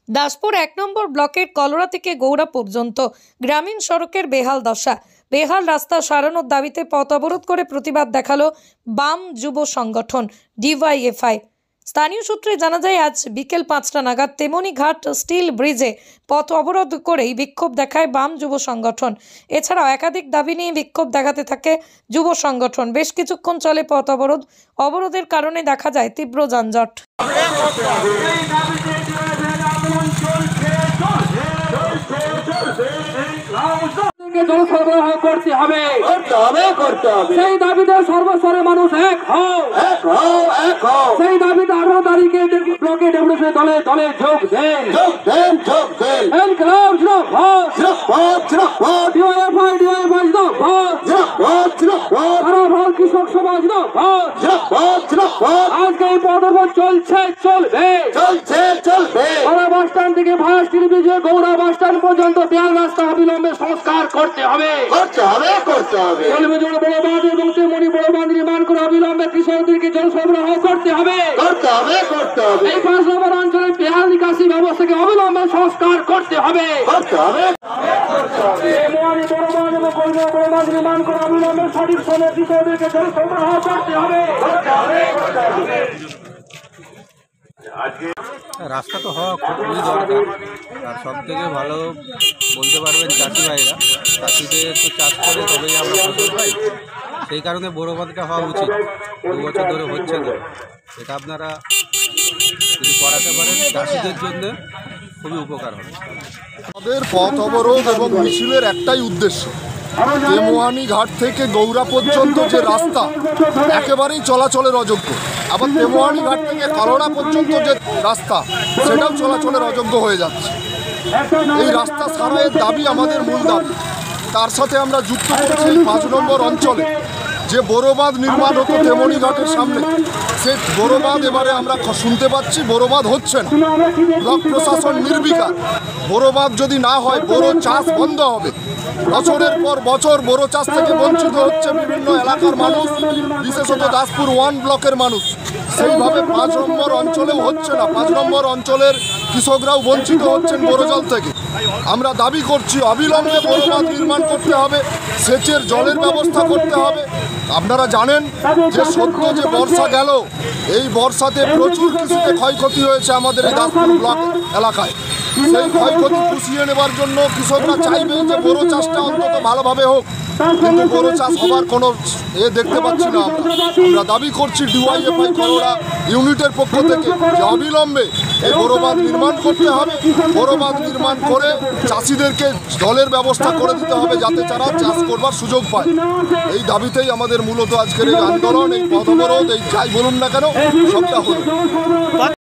দাসপুর ১ নম্বর ব্লকের কলোরা থেকে গৌড়া পর্যন্ত গ্রামীণ সড়কের বেহাল দশা। বেহাল রাস্তা সারানোর দাবিতে পথ অবরোধ করে প্রতিবাদ দেখালো বাম যুব সংগঠন ডিওয়াইএফআই। স্থানীয় সূত্রে জানা যায়, আজ বিকেল ৫টা নাগাদ তেমনিঘাট স্টিল ব্রিজে পথ অবরোধ করেই বিক্ষোভ দেখায় বাম যুব সংগঠন। এছাড়াও একাধিক দাবি নিয়ে বিক্ষোভ দেখাতে থাকে যুব সংগঠন। বেশ কিছুক্ষণ চলে পথ অবরোধ। অবরোধের কারণে দেখা যায় তীব্র যানজট। জল সরবরাহ করতে হবে, সেই দাবিতে সর্বস্তরের মানুষ এক হও। সেই দাবিতে 18 তারিখে ব্লকে ডেপুটেশন দলে দলে যোগ দেন। ইনকলাব জিন্দাবাদ, ডিওয়াইএফআই জিন্দাবাদ, সারা ভারত কৃষক সভা জিন্দাবাদ। আজকে এই পথ অবরোধ চলছে, চলবে। কলোরা বাস স্ট্যান্ড থেকে ভায়া স্টিল ব্রিজে গৌড়া বাস স্ট্যান্ড পর্যন্ত বেহাল রাস্তা অবিলম্বে সংস্কার করতে হবে। জলবিজোড় বড় বাঁধ এবং তেমনি বড় বাঁধ নির্মাণ করে অবিলম্বে কৃষকদেরকে জল সরবরাহ করতে হবে। এই 5 নম্বর অঞ্চলের বেহাল নিকাশি ব্যবস্থাকে অবিলম্বে সংস্কার করতে হবে। বড় বাঁধ নির্মাণ করে অবিলম্বে সঠিক সময়ে কৃষকদেরকে জল সরবরাহ করতে হবে। রাস্তা তো হওয়া খুবই দরকার, আর সব থেকে ভালো বলতে পারবেন চাষি ভাইরা। চাষিদের তো চাষ করে তবেই আমরা ফসল পাই, সেই কারণে বড় বাঁধটা হওয়া উচিত। 2 বছর ধরে হচ্ছে না, এটা আপনারা যদি করাতে পারেন চাষিদের জন্য খুবই উপকার হবে। আমাদের পথ অবরোধ এবং মিছিলের একটাই উদ্দেশ্য, তেমোয়ানি ঘাট থেকে গৌড়া পর্যন্ত যে রাস্তা একেবারেই চলাচলের অযোগ্য, আবার তেমোয়ানি ঘাট থেকে কলোরা পর্যন্ত যে রাস্তা সেটাও চলাচলের অযোগ্য হয়ে যাচ্ছে। এই রাস্তা সারাইয়ের দাবি আমাদের মূল দাবি। তার সাথে আমরা যুক্ত করছি 5 নম্বর অঞ্চলে যে বড় বাঁধ নির্মাণ হতো তেমনি ঘাটের সামনে, সেই বড় বাঁধ এবারে আমরা শুনতে পাচ্ছি বড় বাঁধ হচ্ছে না। ব্লক প্রশাসন নির্বিকার। বড় বাঁধ যদি না হয় বড় চাষ বন্ধ হবে। বছরের পর বছর বড় চাষ থেকে বঞ্চিত হচ্ছে বিভিন্ন এলাকার মানুষ, বিশেষত দাসপুর 1 ব্লকের মানুষ। সেইভাবে 5 নম্বর অঞ্চলেও হচ্ছে না। 5 নম্বর অঞ্চলের কৃষকরাও বঞ্চিত হচ্ছেন বড় জল থেকে। আমরা দাবি করছি অবিলম্বে বড় বাঁধ নির্মাণ করতে হবে, সেচের জলের ব্যবস্থা করতে হবে। আপনারা জানেন যে সদ্য যে বর্ষা গেল, এই বর্ষাতে প্রচুর কৃষিতে ক্ষয়ক্ষতি হয়েছে আমাদের এই দাসপুর ব্লক এলাকায়। সেই ক্ষয়ক্ষতি পুষিয়ে নেবার জন্য কৃষকরা চাইবে যে বড় চাষটা অন্তত ভালোভাবে হোক, কিন্তু বড় চাষ হবার কোনো দেখতে পাচ্ছি না। আমরা দাবি করছি ডিওয়াইএফআই কলোরা ইউনিটের পক্ষ থেকে যে অবিলম্বে এই বড় বাঁধ নির্মাণ করতে হবে। বড় বাঁধ নির্মাণ করে চাষিদেরকে জলের ব্যবস্থা করে দিতে হবে, যাতে তারা চাষ করবার সুযোগ পায়। এই দাবিতেই আমাদের মূলত আজকের এই আন্দোলন, এই পথ অবরোধ, এই যাই বলুন না কেন, সবটা হলো।